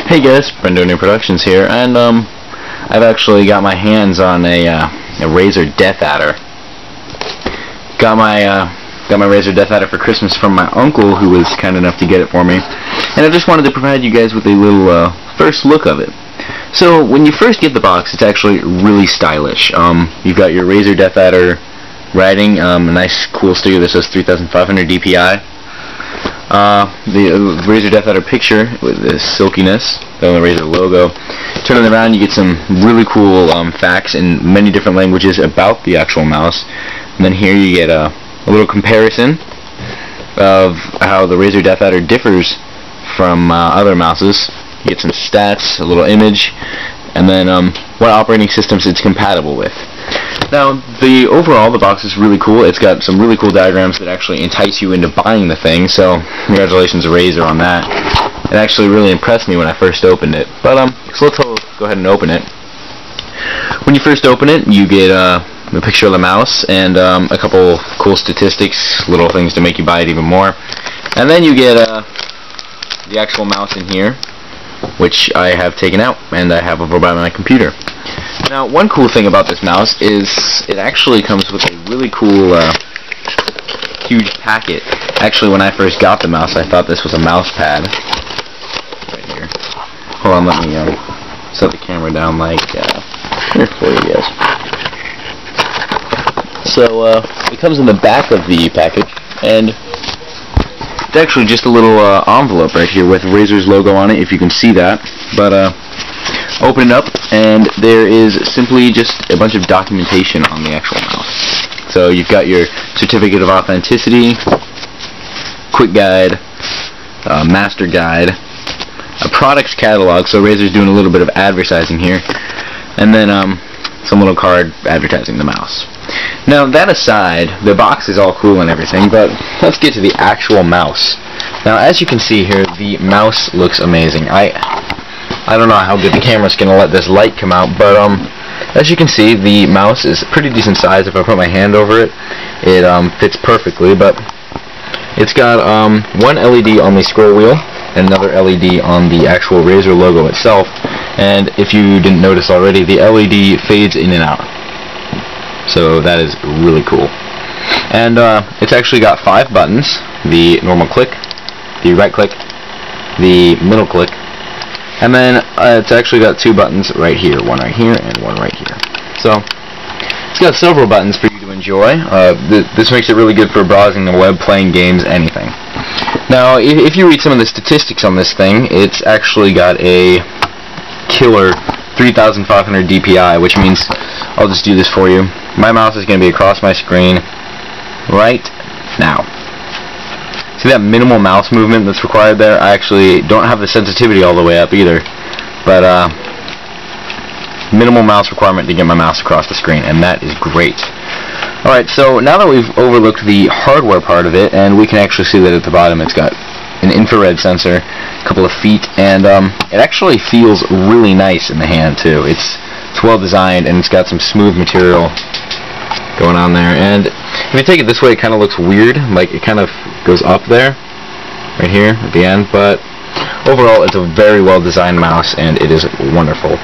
Hey guys, Brendo New Productions here, and I've actually got my hands on a Razer Deathadder. Got my Razer Deathadder for Christmas from my uncle, who was kind enough to get it for me, and I just wanted to provide you guys with a little first look of it. So when you first get the box, it's actually really stylish. You've got your Razer Deathadder writing, a nice cool sticker that says 3500 DPI. The Razer Deathadder picture with the silkiness, the Razer logo. Turn it around, you get some really cool facts in many different languages about the actual mouse. And then here you get a little comparison of how the Razer Deathadder differs from other mouses. You get some stats, a little image, and then what operating systems it's compatible with. Now, the box is really cool. It's got some really cool diagrams that actually entice you into buying the thing, so congratulations Razer on that. It actually really impressed me when I first opened it. But so let's go ahead and open it. When you first open it, you get a picture of the mouse and a couple cool statistics, little things to make you buy it even more. And then you get the actual mouse in here, which I have taken out and I have over by my computer. Now, one cool thing about this mouse is it actually comes with a really cool huge packet. Actually, when I first got the mouse, I thought this was a mouse pad. Right here. Hold on, let me set the camera down like here for you guys. So it comes in the back of the package, and it's actually just a little envelope right here with Razer's logo on it, if you can see that. But open it up, and there is simply just a bunch of documentation on the actual mouse. So you've got your certificate of authenticity, quick guide, master guide, a products catalog, so Razer's doing a little bit of advertising here, and then some little card advertising the mouse. Now, that aside, the box is all cool and everything, but let's get to the actual mouse. Now, as you can see here, the mouse looks amazing. I don't know how good the camera's going to let this light come out, but as you can see, the mouse is a pretty decent size. If I put my hand over it, it fits perfectly, but it's got one LED on the scroll wheel and another LED on the actual Razer logo itself, and if you didn't notice already, the LED fades in and out. So that is really cool. And it's actually got 5 buttons: the normal click, the right click, the middle click, and then it's actually got 2 buttons right here, one right here and one right here. So it's got several buttons for you to enjoy. This makes it really good for browsing the web, playing games, anything. Now, if you read some of the statistics on this thing, it's actually got a killer 3500 DPI, which means, I'll just do this for you. My mouse is going to be across my screen right now. See that minimal mouse movement that's required there? I actually don't have the sensitivity all the way up either, but minimal mouse requirement to get my mouse across the screen, and that is great. Alright, so now that we've overlooked the hardware part of it, and we can actually see that at the bottom it's got an infrared sensor, a couple of feet, and it actually feels really nice in the hand too. It's well designed, and it's got some smooth material going on there. And if you take it this way, it kind of looks weird, like it kind of goes up there, right here at the end. But overall, it's a very well designed mouse, and it is wonderful.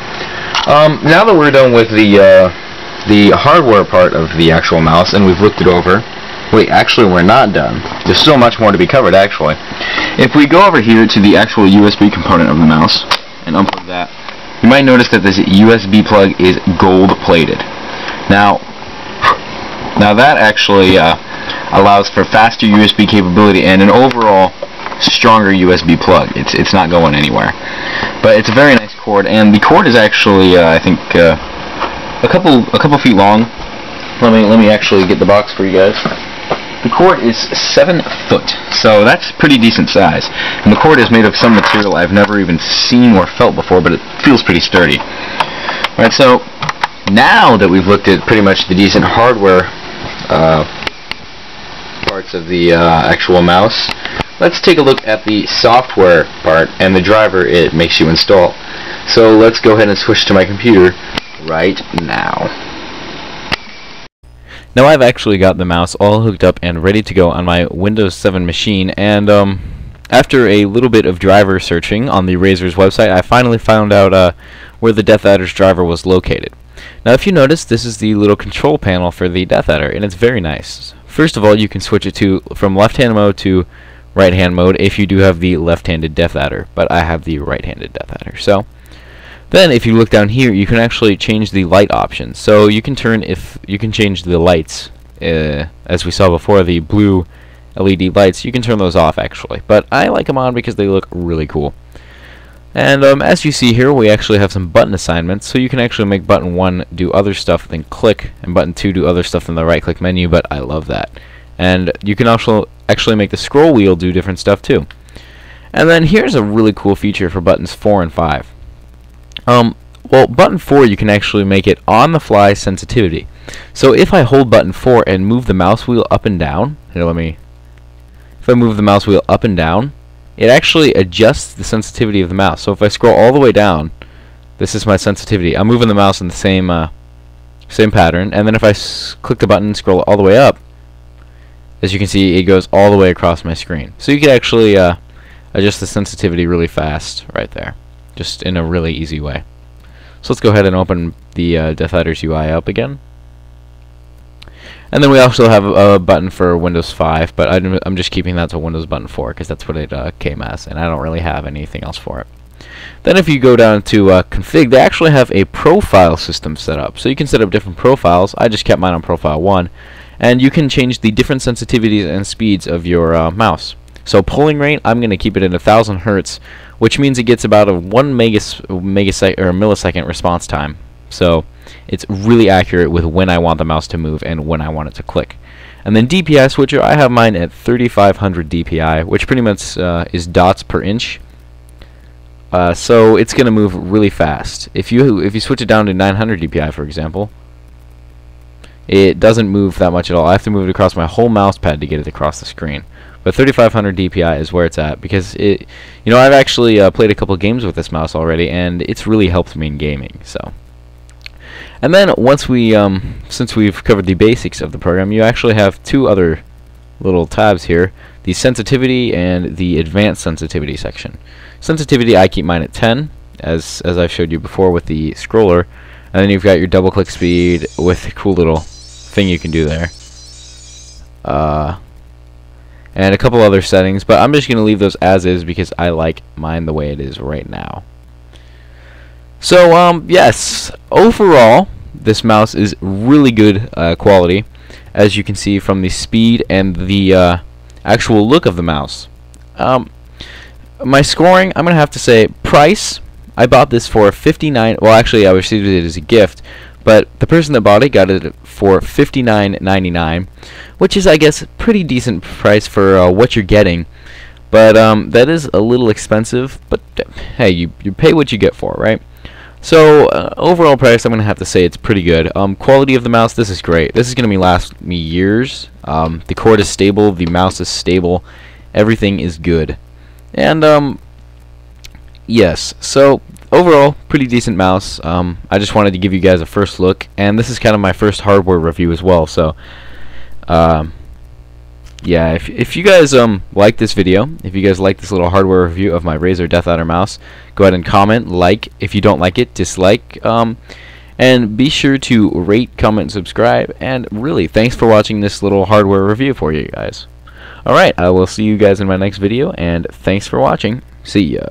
Now that we're done with the hardware part of the actual mouse, and we've looked it over. Wait, actually we're not done. There's still much more to be covered, actually. If we go over here to the actual USB component of the mouse and unplug that, you might notice that this USB plug is gold-plated. Now that actually allows for faster USB capability and an overall stronger USB plug. It's not going anywhere. But it's a very nice cord, and the cord is actually I think a couple feet long. Let me actually get the box for you guys. The cord is 7 foot, so that's pretty decent size. And the cord is made of some material I've never even seen or felt before, but it feels pretty sturdy. Alright, so now that we've looked at pretty much the decent hardware parts of the actual mouse, let's take a look at the software part and the driver it makes you install. So let's go ahead and switch to my computer right now. Now I've actually got the mouse all hooked up and ready to go on my Windows 7 machine, and after a little bit of driver searching on the Razer's website, I finally found out where the Deathadder's driver was located. Now, if you notice, this is the little control panel for the Deathadder, and it's very nice. First of all, you can switch it from left-hand mode to right-hand mode if you do have the left-handed Deathadder, but I have the right-handed Deathadder. So then, if you look down here, you can actually change the light options. So you can change the lights, as we saw before, the blue LED lights. You can turn those off actually, but I like them on because they look really cool. And as you see here, we actually have some button assignments, so you can actually make button 1 do other stuff than click, and button 2 do other stuff in the right-click menu, but I love that. And you can also actually make the scroll wheel do different stuff too. And then here's a really cool feature for buttons 4 and 5. Well, button 4, you can actually make it on-the-fly sensitivity. So if I hold button 4 and move the mouse wheel up and down, here, if I move the mouse wheel up and down, it actually adjusts the sensitivity of the mouse. So if I scroll all the way down, this is my sensitivity. I'm moving the mouse in the same pattern, and then if I click the button and scroll all the way up, as you can see, it goes all the way across my screen. So you can actually adjust the sensitivity really fast right there, just in a really easy way. So let's go ahead and open the Deathadder's UI up again. And then we also have a button for Windows 5, but I'm just keeping that to Windows button 4 because that's what it came as, and I don't really have anything else for it. Then if you go down to config, they actually have a profile system set up. So you can set up different profiles. I just kept mine on profile 1. And you can change the different sensitivities and speeds of your mouse. So polling rate, I'm going to keep it at 1000 Hertz, which means it gets about a 1 millisecond response time. So it's really accurate with when I want the mouse to move and when I want it to click. And then DPI switcher, I have mine at 3500 DPI, which pretty much is dots per inch. So it's going to move really fast. If you switch it down to 900 DPI, for example, it doesn't move that much at all. I have to move it across my whole mouse pad to get it across the screen. But 3500 DPI is where it's at because I've actually played a couple games with this mouse already, and it's really helped me in gaming. So. And then once since we've covered the basics of the program, you actually have 2 other little tabs here, the sensitivity and the advanced sensitivity section. Sensitivity, I keep mine at 10, as I've showed you before with the scroller, and then you've got your double click speed with a cool little thing you can do there. And a couple other settings, but I'm just going to leave those as is because I like mine the way it is right now. So, yes, overall, this mouse is really good quality, as you can see from the speed and the actual look of the mouse. My scoring, I'm going to have to say, price, I bought this for $59, well, actually, I received it as a gift, but the person that bought it got it for $59.99, which is, I guess, a pretty decent price for what you're getting. But that is a little expensive, but hey, you pay what you get for, right? So overall price, I'm going to have to say it's pretty good. Quality of the mouse, this is great. This is going to last me years. The cord is stable, the mouse is stable, everything is good. And yes, so overall, pretty decent mouse. I just wanted to give you guys a first look, and this is kind of my first hardware review as well. So yeah, if you guys like this video, if you guys like this little hardware review of my Razer Deathadder mouse, go ahead and comment, like. If you don't like it, dislike. And be sure to rate, comment, and subscribe. And really, thanks for watching this little hardware review for you guys. Alright, I will see you guys in my next video, and thanks for watching. See ya.